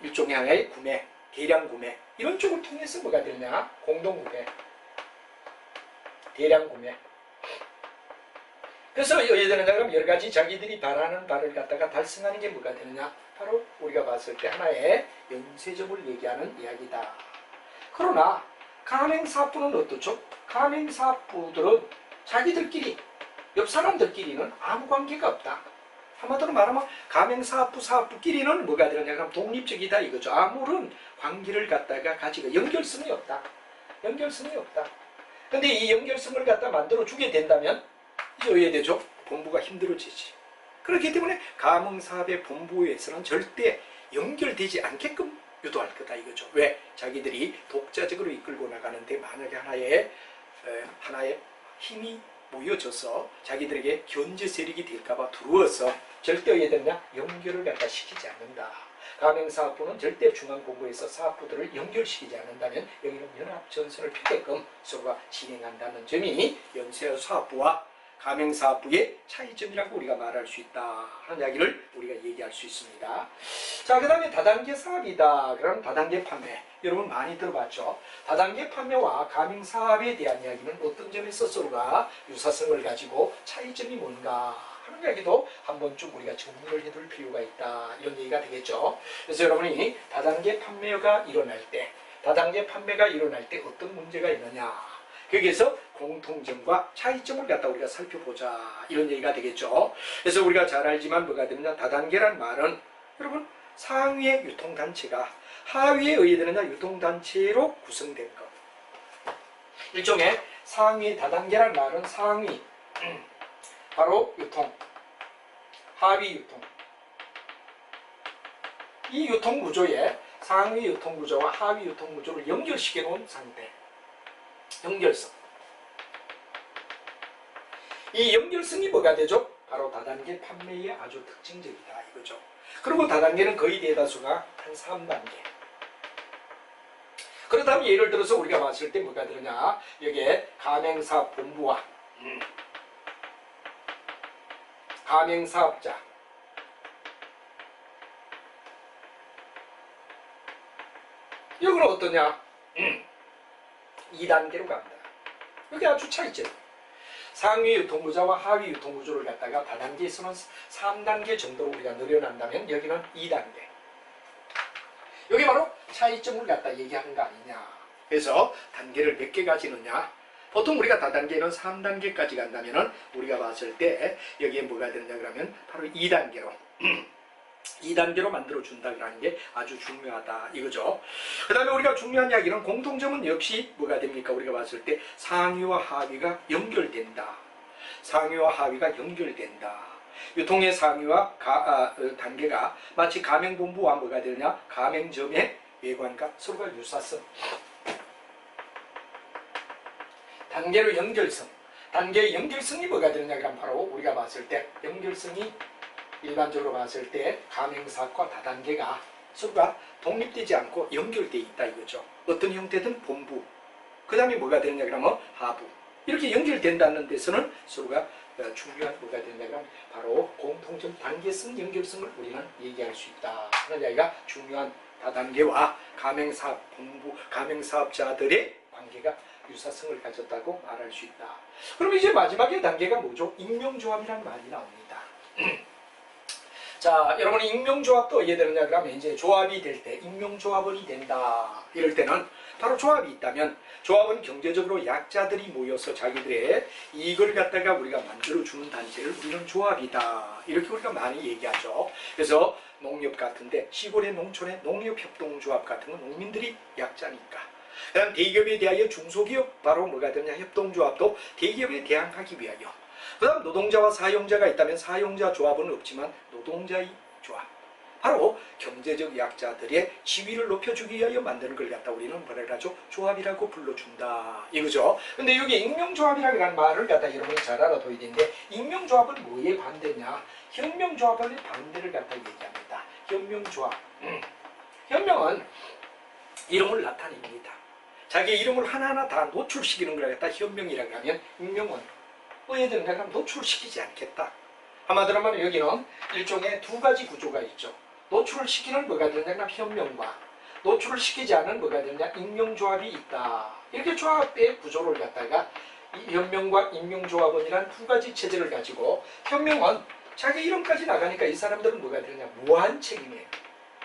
일종의 하나의 구매, 대량구매 이런 쪽을 통해서 뭐가 되느냐 공동구매, 대량구매 그래서 예를 들면 여러 가지 자기들이 바라는 바를 갖다가 달성하는 게 뭐가 되느냐 바로 우리가 봤을 때 하나의 연쇄점을 얘기하는 이야기다. 그러나 가맹사업부는 어떻죠? 가맹사업부들은 자기들끼리 옆 사람들끼리는 아무 관계가 없다. 한마디로 말하면 가맹사업부 사업부끼리는 뭐가 되느냐 그럼 독립적이다 이거죠. 아무런 관계를 갖다가 가지고 연결성이 없다. 연결성이 없다. 근데 이 연결성을 갖다 만들어 주게 된다면 이제 어떻게 되죠? 본부가 힘들어지지. 그렇기 때문에 가맹사업의 본부에서는 절대 연결되지 않게끔 유도할 거다 이거죠. 왜? 자기들이 독자적으로 이끌고 나가는데 만약에 하나의 힘이 모여져서 자기들에게 견제 세력이 될까봐 두려워서 절대 어떻게 되느냐? 연결을 갖다 시키지 않는다. 가맹사업부는 절대 중앙본부에서 사업부들을 연결시키지 않는다면 여기는 연합전선을 펴게끔 서로가 진행한다는 점이 연쇄사업부와 가맹사업부의 차이점이라고 우리가 말할 수 있다 하는 이야기를 우리가 얘기할 수 있습니다. 자, 그 다음에 다단계 사업이다. 그럼 다단계 판매. 여러분 많이 들어봤죠? 다단계 판매와 가맹사업에 대한 이야기는 어떤 점에서 서로가 유사성을 가지고 차이점이 뭔가 하는 이야기도 한 번쯤 우리가 정리를 해둘 필요가 있다. 이런 얘기가 되겠죠. 그래서 여러분이 다단계 판매가 일어날 때 어떤 문제가 있느냐. 거기에서 공통점과 차이점을 갖다 우리가 살펴보자 이런 얘기가 되겠죠. 그래서 우리가 잘 알지만 뭐가 되느냐 다단계란 말은 여러분 상위의 유통단체가 하위에 의해되느냐 유통단체로 구성된 것. 일종의 상위 다단계란 말은 상위 바로 유통, 하위 유통 이 유통구조에 상위 유통구조와 하위 유통구조를 연결시켜 놓은 상태. 연결성. 이 연결성이 뭐가 되죠? 바로 다단계 판매의 아주 특징적이다 이거죠. 그리고 다단계는 거의 대다수가 한 3단계. 그렇다면 예를 들어서 우리가 봤을 때 뭐가 들으냐, 여기에 가맹사업 본부와 가맹사업자, 여기는 어떠냐? 2단계로 갑니다. 여기 아주 차이점. 상위 유통구조와 하위 유통구조를 갖다가 다단계에서는 3단계 정도로 우리가 늘어난다면 여기는 2단계. 여기 바로 차이점을 갖다 얘기하는 거 아니냐. 그래서 단계를 몇 개 가지느냐. 보통 우리가 다단계는 3단계까지 간다면은 우리가 봤을 때 여기에 뭐가 되느냐 그러면 바로 2단계로 2단계로 만들어준다는 게 아주 중요하다 이거죠. 그 다음에 우리가 중요한 이야기는 공통점은 역시 뭐가 됩니까? 우리가 봤을 때 상위와 하위가 연결된다. 상위와 하위가 연결된다. 유통의 상위와 단계가 마치 가맹본부와 뭐가 되느냐? 가맹점의 외관과 서로가 유사성. 단계로 연결성. 단계의 연결성이 뭐가 되느냐 그러면 바로 우리가 봤을 때 연결성이 일반적으로 봤을 때 가맹사업과 다단계가 서로가 독립되지 않고 연결되어 있다 이거죠. 어떤 형태든 본부, 그 다음에 뭐가 되느냐 그러면 하부, 이렇게 연결된다는 데서는 서로가 중요한 뭐가 되느냐 그러면 바로 공통점 단계성 연결성을 우리는 얘기할 수 있다 하는 이야기가 중요한 다단계와 가맹사업 본부, 가맹사업자들의 관계가 유사성을 가졌다고 말할 수 있다. 그럼 이제 마지막에 단계가 뭐죠? 익명조합이라는 말이 나옵니다. 자, 여러분이 익명조합도 이해되느냐 그러면 이제 조합이 될 때 익명조합원이 된다. 이럴 때는 바로 조합이 있다면 조합은 경제적으로 약자들이 모여서 자기들의 이익을 갖다가 우리가 만들어주는 단체를 우리는 조합이다. 이렇게 우리가 많이 얘기하죠. 그래서 농협 같은데 시골의 농촌의 농협협동조합 같은 건 농민들이 약자니까. 그 다음 대기업에 대하여 중소기업 바로 뭐가 되냐 협동조합도 대기업에 대항하기 위하여. 그 다음 노동자와 사용자가 있다면 사용자 조합은 없지만 노동자의 조합. 바로 경제적 약자들의 지위를 높여주기 위하여 만드는 걸 갖다 우리는 뭐라 하죠? 조합이라고 불러준다. 이거죠. 근데 여기 익명조합이라는 말을 갖다 여러분이 잘 알아둬야 되는데 익명조합은 뭐에 반대냐? 혁명조합의 반대를 갖다 얘기합니다. 혁명조합. 혁명은 이름을 나타냅니다. 자기 이름을 하나하나 다 노출시키는 걸 갖다 혁명이라고 하면 익명은 뭐에 되는가 하면 노출시키지 않겠다. 한마디로 하면 여기는 일종의 두 가지 구조가 있죠. 노출을 시키는 뭐가 되느냐 혁명과 노출을 시키지 않은 뭐가 되느냐 익명조합이 있다. 이렇게 조합의 구조를 갖다가 이 혁명과 익명조합원이란 두 가지 체제를 가지고 혁명은 자기 이름까지 나가니까 이 사람들은 뭐가 되느냐 무한 책임이에요.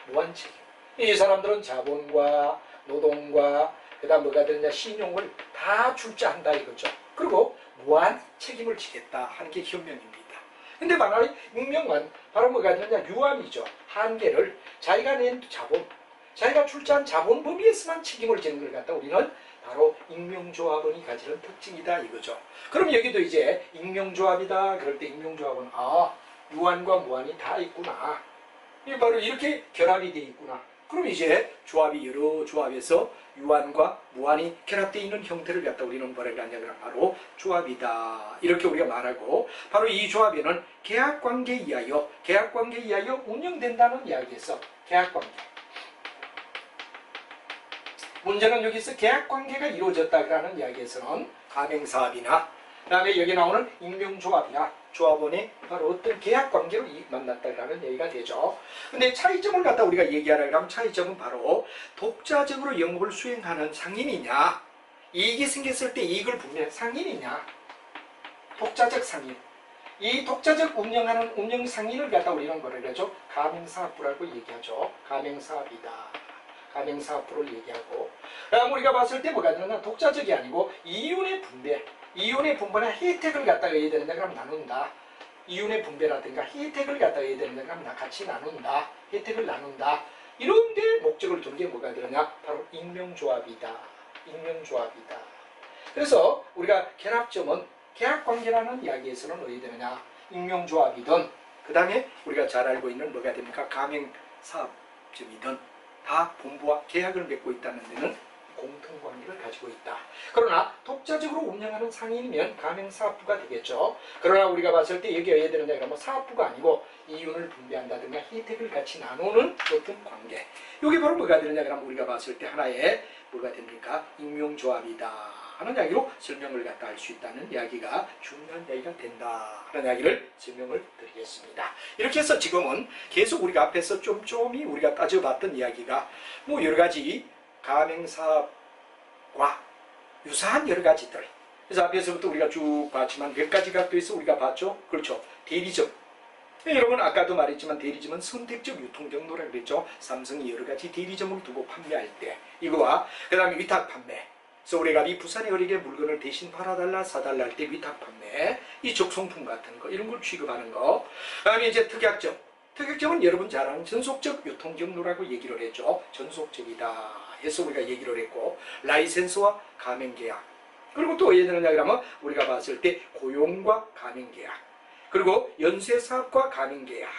무한 책임. 이 사람들은 자본과 노동과 그 다음 뭐가 되느냐 신용을 다 출자한다 이거죠. 그리고 무한 책임을 지겠다 하는 게 혁명입니다. 근데 만약에 익명은 바로 뭐가 되느냐 유한이죠. 한계를 자기가 낸 자본, 자기가 출자한 자본 범위에서만 책임을 지는 걸 갖다 우리는 바로 익명조합원이 가지는 특징이다 이거죠. 그럼 여기도 이제 익명조합이다 그럴 때 익명조합은 유한과 무한이 다 있구나. 이 바로 이렇게 결합이 돼 있구나. 그럼 이제 조합이 여러 조합에서 유한과 무한이 결합되어 있는 형태를 갖다 우리는 뭐라고 하냐면 바로 조합이다. 이렇게 우리가 말하고 바로 이 조합에는 계약관계에 의하여 운영된다는 이야기에서 계약관계. 문제는 여기서 계약관계가 이루어졌다라는 이야기에서는 가맹사업이나 그 다음에 여기 나오는 익명조합이나 조합원이 바로 어떤 계약관계로 만났다라는 얘기가 되죠. 근데 차이점을 갖다 우리가 얘기하려고 하면 차이점은 바로 독자적으로 영업을 수행하는 상인이냐 이익이 생겼을 때 이익을 분명 상인이냐 독자적 상인. 이 독자적 운영하는 운영 상인을 갖다 우리는 뭐라 그러죠? 가맹사업부라고 얘기하죠. 가맹사업이다. 가맹사업부를 얘기하고 그다음 우리가 봤을 때 뭐가 되느냐 독자적이 아니고 이윤의 분배. 이윤의 분배나 혜택을 갖다가 해야 되는데 그럼 나눈다. 이윤의 분배라든가 혜택을 갖다가 해야 되는데 그럼 같이 나눈다. 혜택을 나눈다. 이런 데 목적을 둔 게 뭐가 되느냐? 바로 익명조합이다. 익명조합이다. 그래서 우리가 결합점은 계약관계라는 이야기에서는 어디 되느냐? 익명조합이든 그 다음에 우리가 잘 알고 있는 뭐가 됩니까? 가맹사업점이든 다 본부와 계약을 맺고 있다는 데는 공통관계를 가지고 있다. 그러나 독자적으로 운영하는 상인이면 가맹사업부가 되겠죠. 그러나 우리가 봤을 때 여기 어야 되느냐 그러면 사업부가 아니고 이윤을 분배한다든가 혜택을 같이 나누는 어떤 관계. 이게 바로 뭐가 되느냐 그러면 우리가 봤을 때 하나의 뭐가 됩니까? 익명조합이다 하는 이야기로 설명을 갖다 할 수 있다는 이야기가 중요한 이야기가 된다 하는 이야기를 설명을 드리겠습니다. 이렇게 해서 지금은 계속 우리가 앞에서 쫌쫌이 우리가 따져봤던 이야기가 뭐 여러 가지 가맹사업과 유사한 여러 가지들. 그래서 앞에서부터 우리가 쭉 봤지만 몇 가지 각도에서 우리가 봤죠. 그렇죠. 대리점. 여러분 아까도 말했지만 대리점은 선택적 유통경로라고 그랬죠. 삼성이 여러 가지 대리점을 두고 판매할 때 이거와 그 다음에 위탁 판매. 서울의갑이 부산에 어리게 물건을 대신 팔아달라 사달라 할 때 위탁 판매, 이 적송품 같은 거 이런 걸 취급하는 거. 그 다음에 이제 특약점. 특약점은 여러분 잘 아는 전속적 유통경로라고 얘기를 했죠. 전속적이다 해서 우리가 얘기를 했고, 라이센스와 가맹계약. 그리고 또 어디에 되느냐 그러면 우리가 봤을 때 고용과 가맹계약, 그리고 연쇄사업과 가맹계약,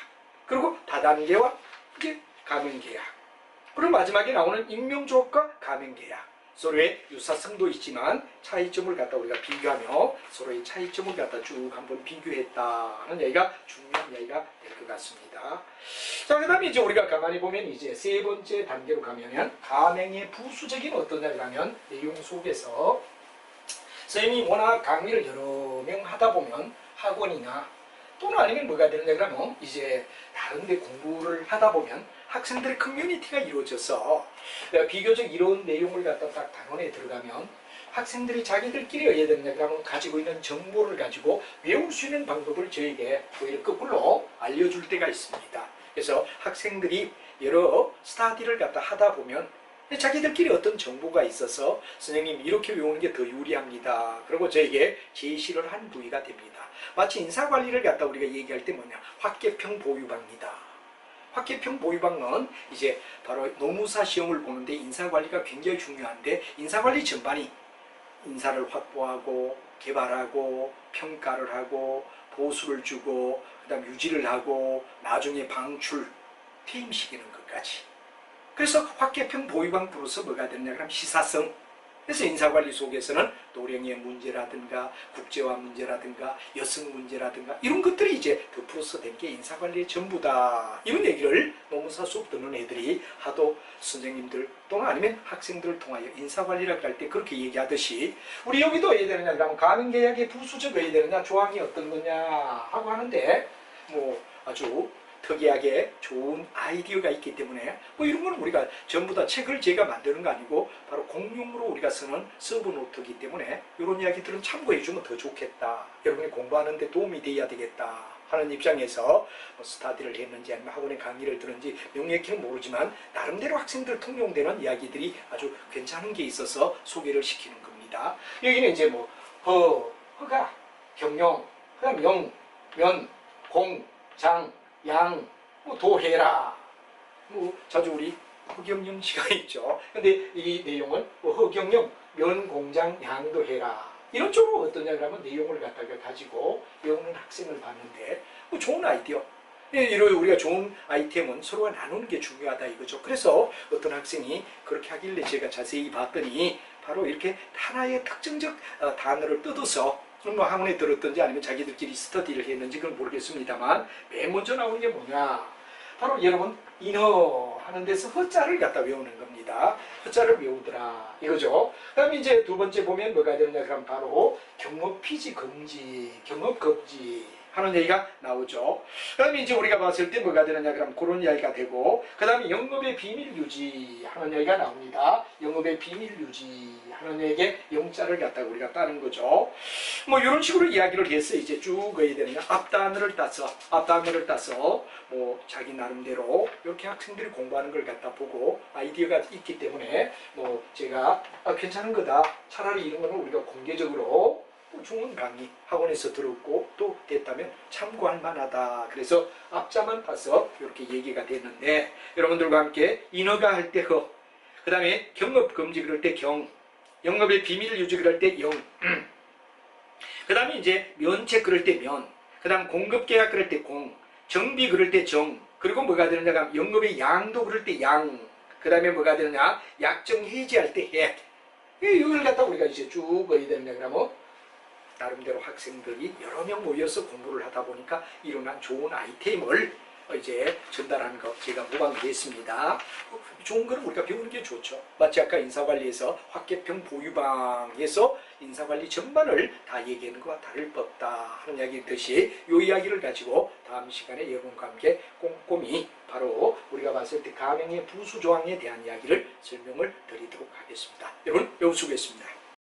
그리고 다단계와 이제 가맹계약, 그리고 마지막에 나오는 익명조합과 가맹계약. 서로의 유사성도 있지만 차이점을 갖다 우리가 비교하며 서로의 차이점을 갖다 쭉 한번 비교했다는 얘기가 중요한 얘기가 될 것 같습니다. 자, 그 다음에 이제 우리가 가만히 보면 이제 세 번째 단계로 가면은 가맹의 부수적인 어떤 하면 내용 속에서 선생님이 워낙 강의를 여러 명 하다 보면 학원이나 또는 아니면 뭐가 되느냐 그러면 이제 다른 데 공부를 하다 보면 학생들의 커뮤니티가 이루어져서 비교적 이런 내용을 갖다 딱 단원에 들어가면 학생들이 자기들끼리 어야 되느냐 그러면 가지고 있는 정보를 가지고 외울 수 있는 방법을 저에게 오히려 거꾸로 알려줄 때가 있습니다. 그래서 학생들이 여러 스터디를 갖다 하다 보면 자기들끼리 어떤 정보가 있어서 선생님 이렇게 외우는 게 더 유리합니다. 그리고 저에게 제시를 한 부위가 됩니다. 마치 인사관리를 갖다 우리가 얘기할 때 뭐냐, 학계평 보유방입니다. 학계평 보유방은 이제 바로 노무사 시험을 보는데 인사관리가 굉장히 중요한데, 인사관리 전반이 인사를 확보하고 개발하고 평가를 하고 보수를 주고 그 다음 유지를 하고 나중에 방출 퇴임시키는 것까지. 그래서 학계평 보유방 프로서 뭐가 되느냐 그러면 시사성. 그래서 인사관리 속에서는 노령의 문제라든가 국제화 문제라든가 여성 문제라든가 이런 것들이 이제 덧플러스 된 게 인사관리의 전부다. 이런 얘기를 노무사 수업 듣는 애들이 하도 선생님들 또는 아니면 학생들을 통하여 인사관리라고 할 때 그렇게 얘기하듯이 우리 여기도 어야 되느냐 그러면 가맹계약의 부수적 어야 되느냐 조항이 어떤 거냐 하고 하는데 뭐 아주 특이하게 좋은 아이디어가 있기 때문에 뭐 이런 거는 우리가 전부 다 책을 제가 만드는 거 아니고 바로 공용으로 우리가 쓰는 서브노트이기 때문에 이런 이야기들은 참고해 주면 더 좋겠다. 여러분이 공부하는 데 도움이 돼야 되겠다 하는 입장에서 뭐 스터디를 했는지 아니면 학원에 강의를 들은지 명확히는 모르지만 나름대로 학생들 통용되는 이야기들이 아주 괜찮은 게 있어서 소개를 시키는 겁니다. 여기는 이제 뭐 허가, 경영, 그다음 영, 면, 공, 장, 양, 뭐 도해라. 뭐 자주 우리 허경영 씨가 있죠. 근데 이 내용은 뭐 허경영, 면공장, 양도 해라. 이런 쪽으로 어떠냐 그러면 내용을 갖다가 가지고 배우는 학생을 봤는데 뭐 좋은 아이디어. 이런 우리가 좋은 아이템은 서로가 나누는 게 중요하다 이거죠. 그래서 어떤 학생이 그렇게 하길래 제가 자세히 봤더니 바로 이렇게 하나의 특정적 단어를 뜯어서 뭐 학원에 들었든지 아니면 자기들끼리 스터디를 했는지 그건 모르겠습니다만 맨 먼저 나오는 게 뭐냐, 바로 여러분 인허 하는 데서 허자를 갖다 외우는 겁니다. 허자를 외우더라 이거죠. 그 다음에 이제 두 번째 보면 뭐가 되느냐 그럼 바로 경업 피지 금지, 경업 금지 하는 얘기가 나오죠. 그 다음에 이제 우리가 봤을 때 뭐가 되느냐 그럼 그런 이야기가 되고, 그 다음에 영업의 비밀 유지 하는 얘기가 나옵니다. 영업의 비밀 유지 하는 얘기에 영자를 갖다가 우리가 따는 거죠. 뭐 이런 식으로 이야기를 해서 이제 쭉 해야 되느냐, 앞단어를 따서 뭐 자기 나름대로 이렇게 학생들이 공부하는 걸 갖다 보고 아이디어가 있기 때문에 뭐 제가 괜찮은 거다, 차라리 이런 거는 우리가 공개적으로 좋은 강의 학원에서 들었고 또 됐다면 참고할 만하다. 그래서 앞자만 따서 이렇게 얘기가 됐는데, 여러분들과 함께 인허가 할 때 허, 그 다음에 경업금지 그럴 때 경, 영업의 비밀 유지 그럴 때 영, 그 다음에 이제 면책 그럴 때 면, 그 다음 공급계약 그럴 때 공, 정비 그럴 때 정, 그리고 뭐가 되느냐 하면 영업의 양도 그럴 때 양, 그 다음에 뭐가 되느냐 약정 해지할 때 해. 이걸 갖다 우리가 이제 쭉 어야 됩니다. 그러면 나름대로 학생들이 여러 명 모여서 공부를 하다 보니까 일어난 좋은 아이템을 이제 전달하는 것 제가 모방했습니다. 좋은 거는 우리가 배우는 게 좋죠. 마치 아까 인사관리에서 확개평 보유방에서 인사관리 전반을 다 얘기하는 것과 다를 바 없다 하는 이야기듯이 이 이야기를 가지고 다음 시간에 여러분과 함께 꼼꼼히 바로 우리가 봤을 때 가명의 부수조항에 대한 이야기를 설명을 드리도록 하겠습니다. 여러분, 매우 수고했습니다.